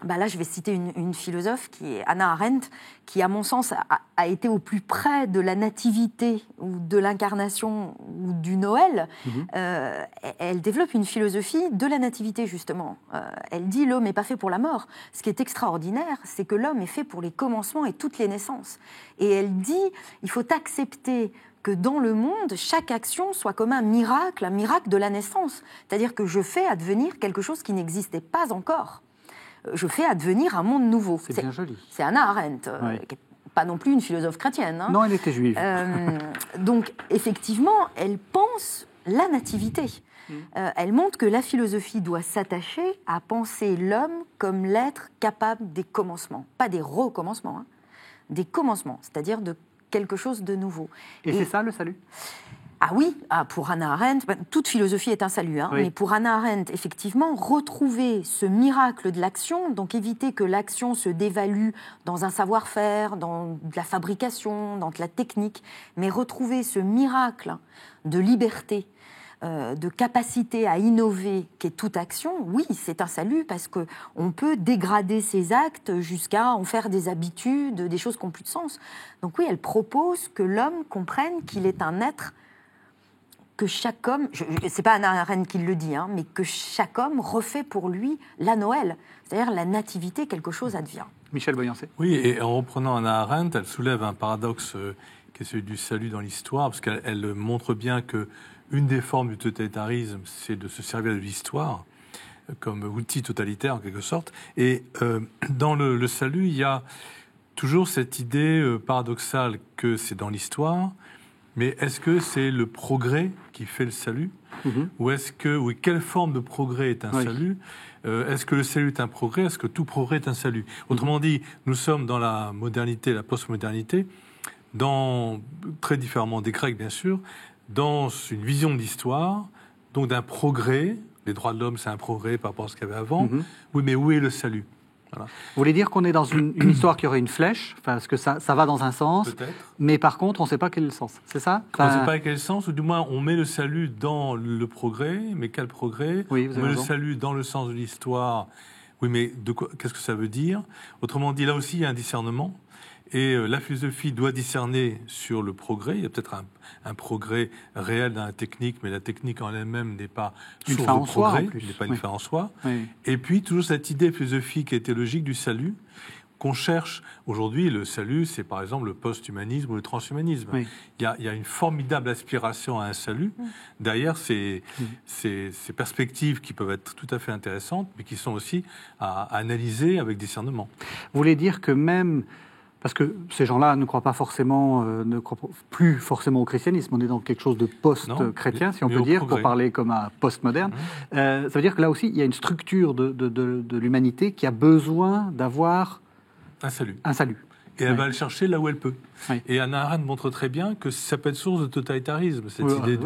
là, je vais citer une philosophe qui est Hannah Arendt, qui, à mon sens, a été au plus près de la nativité ou de l'incarnation ou du Noël. Elle développe une philosophie de la nativité, justement. Elle dit « l'homme n'est pas fait pour la mort ». Ce qui est extraordinaire, c'est que l'homme est fait pour les commencements et toutes les naissances. Et elle dit « il faut accepter » que dans le monde, chaque action soit comme un miracle de la naissance. C'est-à-dire que je fais advenir quelque chose qui n'existait pas encore. Je fais advenir un monde nouveau. C'est bien joli. C'est Hannah Arendt, qui n'est pas non plus une philosophe chrétienne. Non, elle était juive. Donc, effectivement, elle pense la nativité. Elle montre que la philosophie doit s'attacher à penser l'homme comme l'être capable des commencements. Pas des recommencements, des commencements, c'est-à-dire de quelque chose de nouveau. Et c'est ça, le salut ? Ah oui, pour Hannah Arendt, toute philosophie est un salut, mais pour Hannah Arendt, effectivement, retrouver ce miracle de l'action, donc éviter que l'action se dévalue dans un savoir-faire, dans de la fabrication, dans de la technique, mais retrouver ce miracle de liberté, de capacité à innover qu'est toute action, oui, c'est un salut parce qu'on peut dégrader ses actes jusqu'à en faire des habitudes, des choses qui n'ont plus de sens. Donc oui, elle propose que l'homme comprenne qu'il est un être que chaque homme, c'est pas Hannah Arendt qui le dit, mais que chaque homme refait pour lui la Noël, c'est-à-dire la nativité, quelque chose advient. Michel Boyancé. Oui, et en reprenant Hannah Arendt, elle soulève un paradoxe qui est celui du salut dans l'histoire, parce qu'elle montre bien que une des formes du totalitarisme, c'est de se servir de l'histoire comme outil totalitaire en quelque sorte. Et dans le salut, il y a toujours cette idée paradoxale que c'est dans l'histoire, Mais est-ce que c'est le progrès qui fait le salut? Ou quelle forme de progrès est un salut? Est-ce que le salut est un progrès? Est-ce que tout progrès est un salut? Autrement dit, nous sommes dans la modernité, la postmodernité, très différemment des Grecs, bien sûr, dans une vision de l'histoire, donc d'un progrès. Les droits de l'homme, c'est un progrès par rapport à ce qu'il y avait avant. Oui, mais où est le salut? Voilà. Vous voulez dire qu'on est dans une histoire qui aurait une flèche, parce que ça va dans un sens, peut-être. Mais par contre, on ne sait pas quel est le sens. C'est ça? On ne sait pas quel sens, ou du moins, on met le salut dans le progrès, mais quel progrès? Oui, on met le salut dans le sens de l'histoire. Oui, mais qu'est-ce que ça veut dire? Autrement dit, là aussi, il y a un discernement. Et la philosophie doit discerner sur le progrès. Il y a peut-être un progrès réel dans la technique, mais la technique en elle-même n'est pas une source fin de en soi, progrès, en plus. n'est pas une fin en soi. Oui. Et puis, toujours cette idée philosophique et théologique du salut qu'on cherche. Aujourd'hui, le salut, c'est par exemple le post-humanisme ou le transhumanisme. Oui. Il y a une formidable aspiration à un salut. Derrière ces perspectives qui peuvent être tout à fait intéressantes, mais qui sont aussi à analyser avec discernement. Vous voulez dire que même... Parce que ces gens-là ne croient pas forcément, ne croient plus forcément au christianisme. On est dans quelque chose de post-chrétien, si on peut dire, pour parler comme un post-moderne. Ça veut dire que là aussi, il y a une structure de l'humanité qui a besoin d'avoir un salut. Et elle va le chercher là où elle peut. Oui. Et Hannah Arendt montre très bien que ça peut être source de totalitarisme, cette idée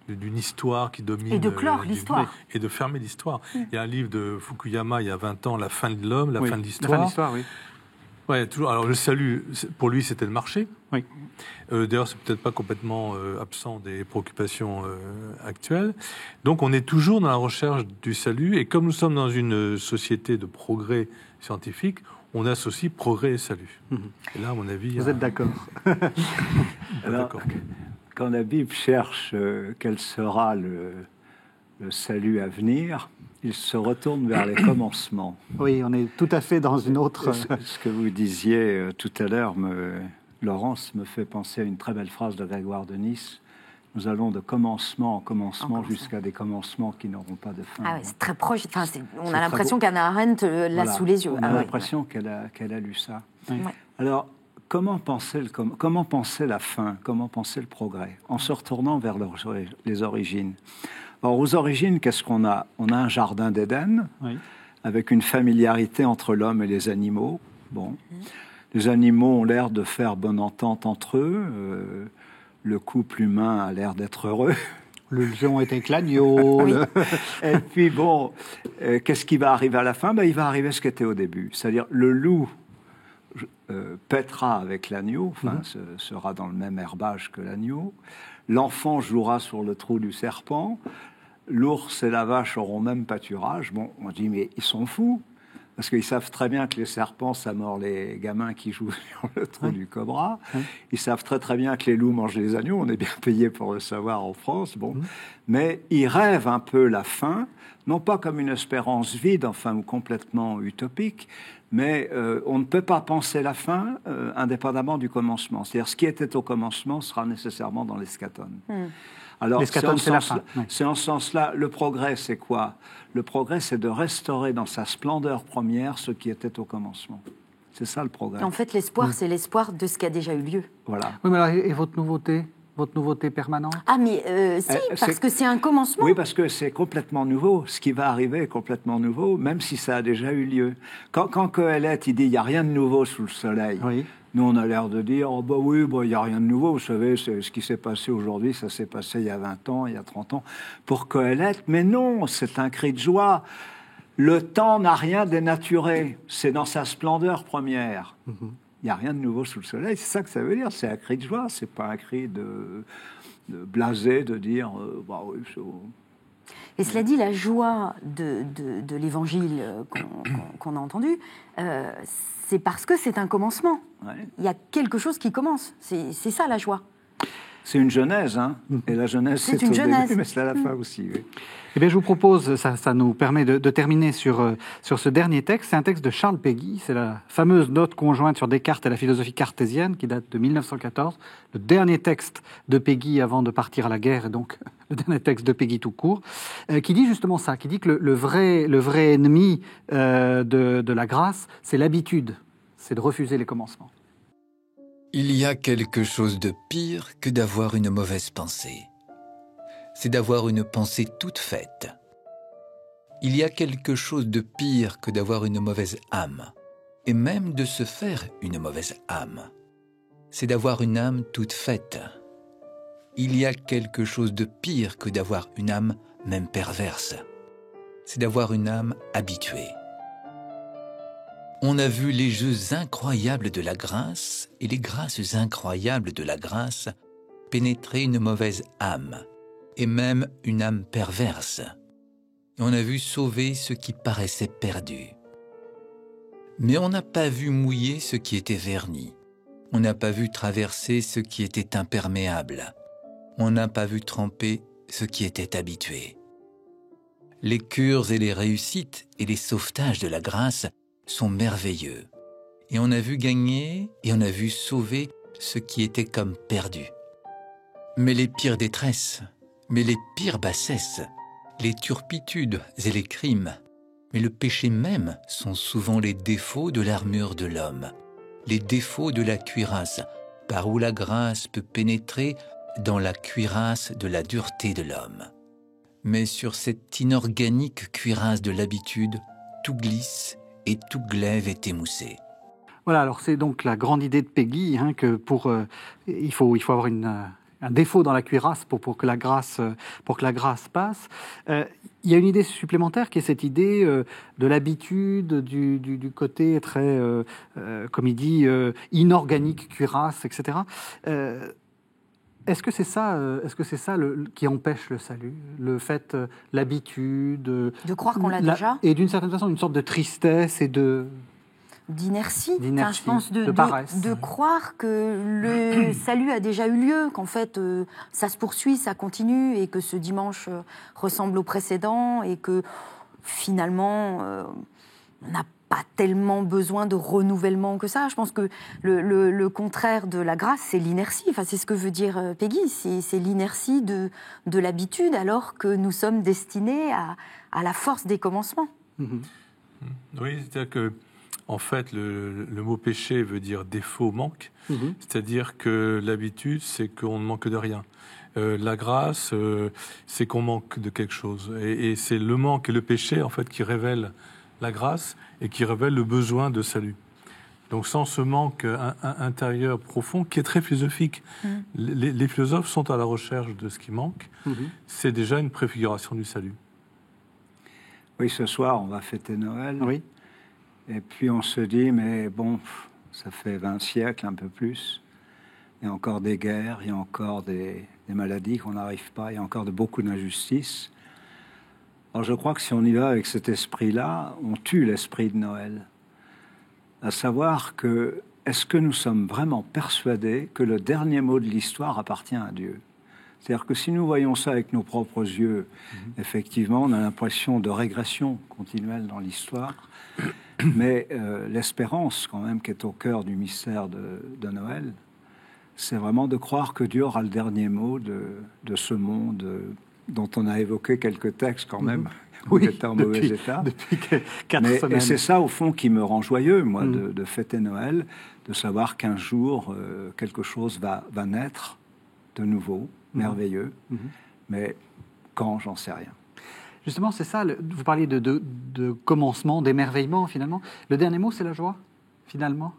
d'une histoire qui domine. Et de clore l'histoire. Et de fermer l'histoire. Il y a un livre de Fukuyama, il y a 20 ans, La fin de l'homme, la fin de l'histoire. La fin de l'histoire, oui. Ouais, toujours. Alors le salut, pour lui, c'était le marché. Oui. D'ailleurs, c'est peut-être pas complètement absent des préoccupations actuelles. Donc, on est toujours dans la recherche du salut. Et comme nous sommes dans une société de progrès scientifique, on associe progrès et salut. Et là, à mon avis, vous êtes d'accord? Alors, quand la Bible cherche quel sera le salut à venir, il se retourne vers les commencements. Oui, on est tout à fait dans une autre... Ce que vous disiez tout à l'heure, Laurence, me fait penser à une très belle phrase de Grégoire de Nice. Nous allons de commencement en commencement jusqu'à des commencements qui n'auront pas de fin. Ah oui, c'est très proche. Enfin, on a l'impression qu'Hannah Arendt l'a sous les yeux. On a l'impression qu'elle a lu ça. Oui. Ouais. Alors, comment penser la fin? Comment penser le progrès? En se retournant vers les origines. Alors, aux origines, qu'est-ce qu'on a? On a un jardin d'Éden, avec une familiarité entre l'homme et les animaux. Bon. Les animaux ont l'air de faire bonne entente entre eux. Le couple humain a l'air d'être heureux. Le lion est avec l'agneau. Et puis, bon, qu'est-ce qui va arriver à la fin? Il va arriver ce qui était au début. C'est-à-dire, le loup paîtra avec l'agneau, sera dans le même herbage que l'agneau. L'enfant jouera sur le trou du serpent. L'ours et la vache auront même pâturage. Bon, on dit, mais ils sont fous, parce qu'ils savent très bien que les serpents, ça mord les gamins qui jouent sur le trou du cobra. Ils savent très très bien que les loups mangent les agneaux. On est bien payé pour le savoir en France. Bon. Mais ils rêvent un peu la fin, non pas comme une espérance vide, ou complètement utopique, mais on ne peut pas penser la fin indépendamment du commencement. C'est-à-dire, ce qui était au commencement sera nécessairement dans l'eschatone. Alors, c'est en ce sens-là, le progrès, c'est quoi? Le progrès, c'est de restaurer dans sa splendeur première ce qui était au commencement. C'est ça le progrès. En fait, l'espoir, c'est l'espoir de ce qui a déjà eu lieu. Voilà. Oui, mais alors, et votre nouveauté permanente? Ah, mais parce que c'est un commencement. Oui, parce que c'est complètement nouveau. Ce qui va arriver est complètement nouveau, même si ça a déjà eu lieu. Quand Qoélette, il dit « il n'y a rien de nouveau sous le soleil », nous, on a l'air de dire « il n'y a rien de nouveau, vous savez, c'est ce qui s'est passé aujourd'hui, ça s'est passé il y a 20 ans, il y a 30 ans. » Pour Qoélette, mais non, c'est un cri de joie. Le temps n'a rien dénaturé, c'est dans sa splendeur première. Il n'y a rien de nouveau sous le soleil, c'est ça que ça veut dire, c'est un cri de joie, c'est pas un cri de blasé, de dire oui, c'est bon. Et cela dit, la joie de l'évangile qu'on a entendu, c'est parce que c'est un commencement. Il y a quelque chose qui commence, c'est ça la joie. C'est une genèse, et la genèse c'est une au genèse. début, mais c'est à la fin aussi. Oui. Eh bien, je vous propose, ça nous permet de terminer sur ce dernier texte. C'est un texte de Charles Péguy, c'est la fameuse note conjointe sur Descartes et la philosophie cartésienne qui date de 1914. Le dernier texte de Péguy avant de partir à la guerre, et donc le dernier texte de Péguy tout court, qui dit justement ça, qui dit que le vrai ennemi de la grâce, c'est l'habitude, c'est de refuser les commencements. Il y a quelque chose de pire que d'avoir une mauvaise pensée. C'est d'avoir une pensée toute faite. Il y a quelque chose de pire que d'avoir une mauvaise âme, et même de se faire une mauvaise âme. C'est d'avoir une âme toute faite. Il y a quelque chose de pire que d'avoir une âme même perverse. C'est d'avoir une âme habituée. On a vu les jeux incroyables de la grâce et les grâces incroyables de la grâce pénétrer une mauvaise âme, et même une âme perverse. Et on a vu sauver ce qui paraissait perdu. Mais on n'a pas vu mouiller ce qui était verni. On n'a pas vu traverser ce qui était imperméable. On n'a pas vu tremper ce qui était habitué. Les cures et les réussites et les sauvetages de la grâce sont merveilleux. Et on a vu gagner et on a vu sauver ce qui était comme perdu. Mais les pires détresses, mais les pires bassesses, les turpitudes et les crimes, mais le péché même sont souvent les défauts de l'armure de l'homme, les défauts de la cuirasse, par où la grâce peut pénétrer dans la cuirasse de la dureté de l'homme. Mais sur cette inorganique cuirasse de l'habitude, tout glisse et tout glaive est émoussé. Voilà, alors c'est donc la grande idée de Peggy, que il faut avoir un défaut dans la cuirasse pour que la grâce passe. Il y a une idée supplémentaire qui est cette idée de l'habitude, du côté très, comme il dit, inorganique, cuirasse, etc. Est-ce que c'est ça qui empêche le salut, le fait, l'habitude, de croire qu'on l'a déjà, et d'une certaine façon une sorte de tristesse et d'inertie. Enfin, je pense de paresse. De croire que le salut a déjà eu lieu, qu'en fait ça se poursuit, ça continue, et que ce dimanche ressemble au précédent, et que finalement on n'a pas tellement besoin de renouvellement que ça. Je pense que le contraire de la grâce, c'est l'inertie. Enfin, c'est ce que veut dire Peggy, c'est l'inertie de l'habitude, alors que nous sommes destinés à la force des commencements. Oui, c'est-à-dire que en fait, le mot péché veut dire défaut, manque. C'est-à-dire que l'habitude, c'est qu'on ne manque de rien. La grâce, c'est qu'on manque de quelque chose. Et c'est le manque et le péché, en fait, qui révèlent la grâce et qui révèlent le besoin de salut. Donc, sans ce manque intérieur profond, qui est très philosophique, les philosophes sont à la recherche de ce qui manque. C'est déjà une préfiguration du salut. Oui, ce soir, on va fêter Noël. Oui. Et puis on se dit, mais bon, ça fait 20 siècles, un peu plus. Il y a encore des guerres, il y a encore des maladies qu'on n'arrive pas, il y a encore beaucoup d'injustices. Alors je crois que si on y va avec cet esprit-là, on tue l'esprit de Noël. À savoir que, est-ce que nous sommes vraiment persuadés que le dernier mot de l'histoire appartient à Dieu ? C'est-à-dire que si nous voyons ça avec nos propres yeux, effectivement, on a l'impression de régression continuelle dans l'histoire. Mais l'espérance, quand même, qui est au cœur du mystère de Noël, c'est vraiment de croire que Dieu aura le dernier mot de ce monde dont on a évoqué quelques textes, quand même, où il était en mauvais état. Depuis 4 semaines. Et c'est ça, au fond, qui me rend joyeux, moi, de fêter Noël, de savoir qu'un jour, quelque chose va naître de nouveau, merveilleux. Mais quand, j'en sais rien. Justement, c'est ça, vous parliez de commencement, d'émerveillement, finalement. Le dernier mot, c'est la joie, finalement.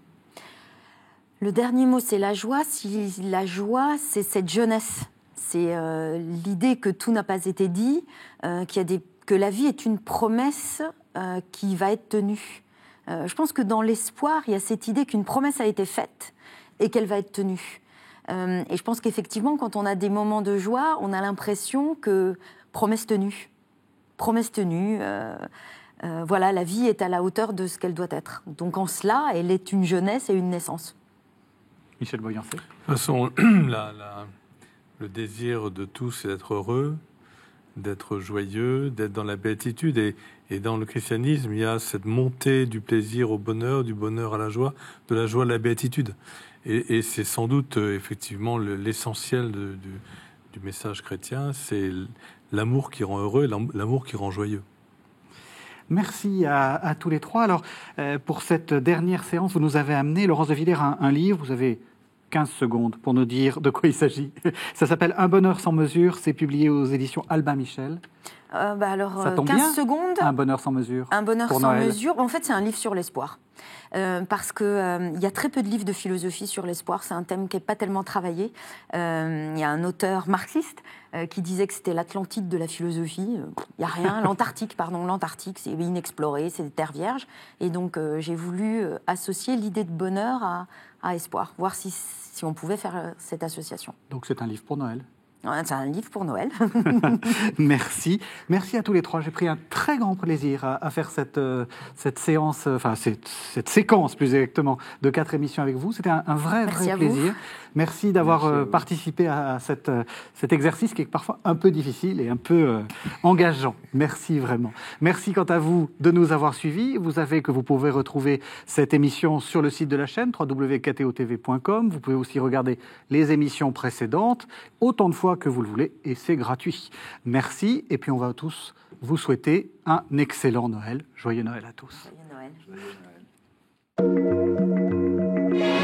Le dernier mot, c'est la joie. Si la joie, c'est cette jeunesse. C'est l'idée que tout n'a pas été dit, que la vie est une promesse qui va être tenue. Je pense que dans l'espoir, il y a cette idée qu'une promesse a été faite et qu'elle va être tenue. Et je pense qu'effectivement, quand on a des moments de joie, on a l'impression que promesse tenue. Promesse tenue, voilà, la vie est à la hauteur de ce qu'elle doit être. Donc en cela, elle est une jeunesse et une naissance. Michel Boyancé. De toute façon, le désir de tous, c'est d'être heureux, d'être joyeux, d'être dans la béatitude. Et dans le christianisme, il y a cette montée du plaisir au bonheur, du bonheur à la joie, de la joie à la béatitude. Et c'est sans doute, effectivement, l'essentiel du message chrétien, c'est l'amour qui rend heureux, l'amour qui rend joyeux. Merci à tous les trois. Alors, pour cette dernière séance, vous nous avez amené, Laurence de Villers, un livre. Vous avez 15 secondes pour nous dire de quoi il s'agit. Ça s'appelle Un bonheur sans mesure, c'est publié aux éditions Albin Michel. Alors, Ça tombe 15 bien. secondes. Un bonheur sans mesure. Un bonheur pour sans Noël. mesure. En fait, c'est un livre sur l'espoir. Parce qu'il y a très peu de livres de philosophie sur l'espoir. C'est un thème qui n'est pas tellement travaillé. Il y a un auteur marxiste qui disait que c'était l'Atlantide de la philosophie. Il n'y a rien. L'Antarctique, c'est inexploré, c'est des terres vierges. Et donc, j'ai voulu associer l'idée de bonheur à espoir, voir si on pouvait faire cette association. Donc, c'est un livre pour Noël. C'est un livre pour Noël. Merci. Merci à tous les trois. J'ai pris un très grand plaisir à faire cette séance, cette séquence plus exactement, de 4 émissions avec vous. C'était un vrai plaisir. Merci d'avoir participé à cet exercice qui est parfois un peu difficile et un peu engageant. Merci vraiment. Merci quant à vous de nous avoir suivis. Vous savez que vous pouvez retrouver cette émission sur le site de la chaîne www.ktotv.com. Vous pouvez aussi regarder les émissions précédentes autant de fois que vous le voulez et c'est gratuit. Merci et puis on va tous vous souhaiter un excellent Noël. Joyeux Noël à tous. Joyeux Noël. Joyeux Noël.